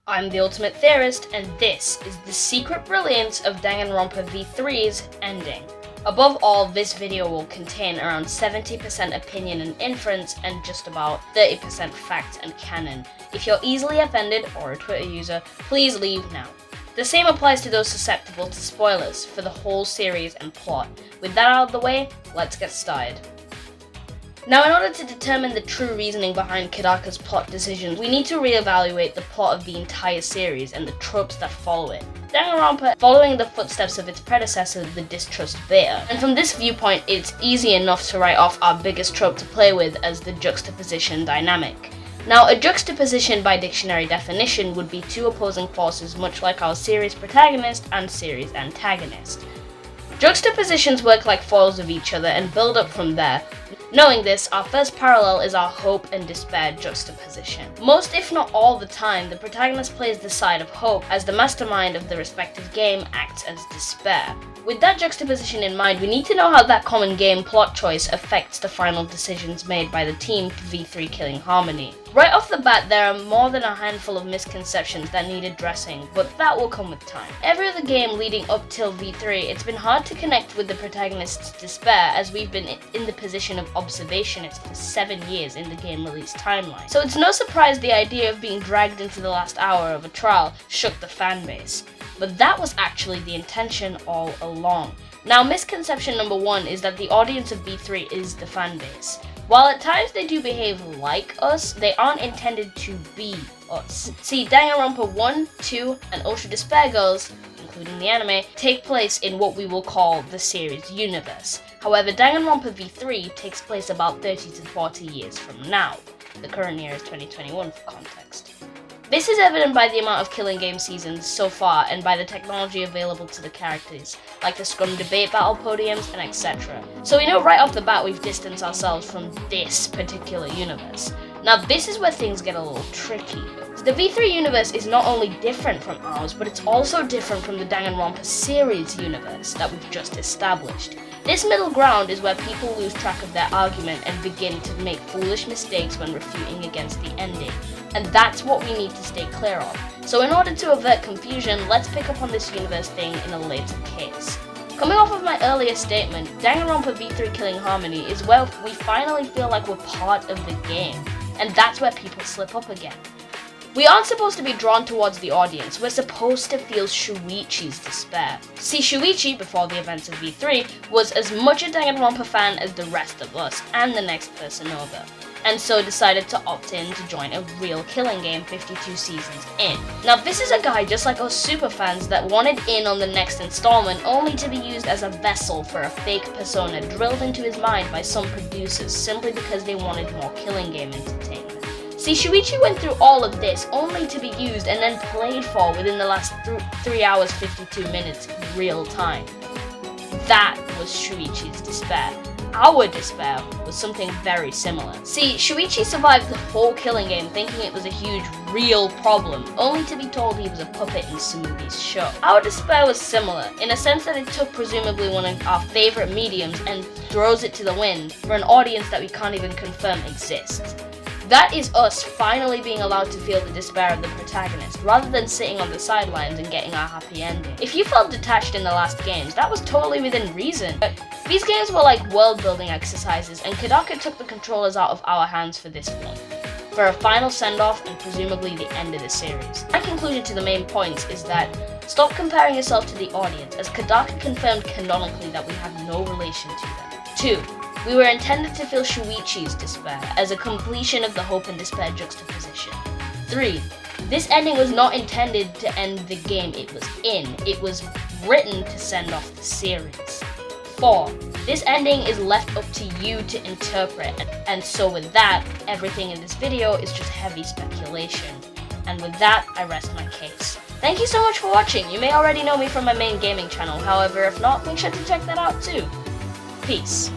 I'm the Ultimate Theorist, and this is the secret brilliance of Danganronpa V3's ending. Above all, this video will contain around 70% opinion and inference, and just about 30% fact and canon. If you're easily offended, or a Twitter user, please leave now. The same applies to those susceptible to spoilers for the whole series and plot. With that out of the way, let's get started. Now, in order to determine the true reasoning behind Kidaka's plot decisions, we need to reevaluate the plot of the entire series and the tropes that follow it. Danganronpa, following the footsteps of its predecessor, the Distrust Beta, and from this viewpoint, it's easy enough to write off our biggest trope to play with as the juxtaposition dynamic. Now, a juxtaposition by dictionary definition would be two opposing forces, much like our series protagonist and series antagonist. Juxtapositions work like foils of each other and build up from there. Knowing this, our first parallel is our hope and despair juxtaposition. Most, if not all the time, the protagonist plays the side of hope, as the mastermind of the respective game acts as despair. With that juxtaposition in mind, we need to know how that common game plot choice affects the final decisions made by the team for V3 killing Harmony. Right off the bat, there are more than a handful of misconceptions that need addressing, but that will come with time. Every other game leading up till V3, it's been hard to connect with the protagonist's despair, as we've been in the position of observationists for 7 years in the game release timeline. So it's no surprise the idea of being dragged into the last hour of a trial shook the fanbase. But that was actually the intention all along. Now, misconception number one is that the audience of V3 is the fanbase. While at times they do behave like us, they aren't intended to be us. See, Danganronpa 1, 2, and Ultra Despair Girls, including the anime, take place in what we will call the series universe. However, Danganronpa V3 takes place about 30 to 40 years from now. The current year is 2021 for context. This is evident by the amount of killing game seasons so far and by the technology available to the characters, like the Scrum debate battle podiums and etc. So we know right off the bat we've distanced ourselves from this particular universe. Now this is where things get a little tricky. The V3 universe is not only different from ours, but it's also different from the Danganronpa series universe that we've just established. This middle ground is where people lose track of their argument and begin to make foolish mistakes when refuting against the ending. And that's what we need to stay clear of. So in order to avert confusion, let's pick up on this universe thing in a later case. Coming off of my earlier statement, Danganronpa V3 Killing Harmony is where we finally feel like we're part of the game, and that's where people slip up again. We aren't supposed to be drawn towards the audience, we're supposed to feel Shuichi's despair. See, Shuichi, before the events of V3, was as much a Danganronpa fan as the rest of us, and the next person over, and so decided to opt in to join a real killing game 52 seasons in. Now this is a guy just like us superfans that wanted in on the next installment only to be used as a vessel for a fake persona drilled into his mind by some producers simply because they wanted more killing game entertainment. See, Shuichi went through all of this only to be used and then played for within the last 3 hours 52 minutes real time. That was Shuichi's despair. Our despair was something very similar. See, Shuichi survived the whole killing game thinking it was a huge, real problem, only to be told he was a puppet in Sumugi's show. Our despair was similar, in a sense that it took presumably one of our favorite mediums and throws it to the wind for an audience that we can't even confirm exists. That is us finally being allowed to feel the despair of the protagonist, rather than sitting on the sidelines and getting our happy ending. If you felt detached in the last games, that was totally within reason. But these games were like world-building exercises, and Kidaka took the controllers out of our hands for this one, for a final send-off and presumably the end of the series. My conclusion to the main points is that stop comparing yourself to the audience, as Kidaka confirmed canonically that we have no relation to them. 2. We were intended to feel Shuichi's despair as a completion of the hope and despair juxtaposition. 3. This ending was not intended to end the game it was in, it was written to send off the series. 4. This ending is left up to you to interpret, and so with that, everything in this video is just heavy speculation. And with that, I rest my case. Thank you so much for watching. You may already know me from my main gaming channel, however, if not, make sure to check that out too. Peace.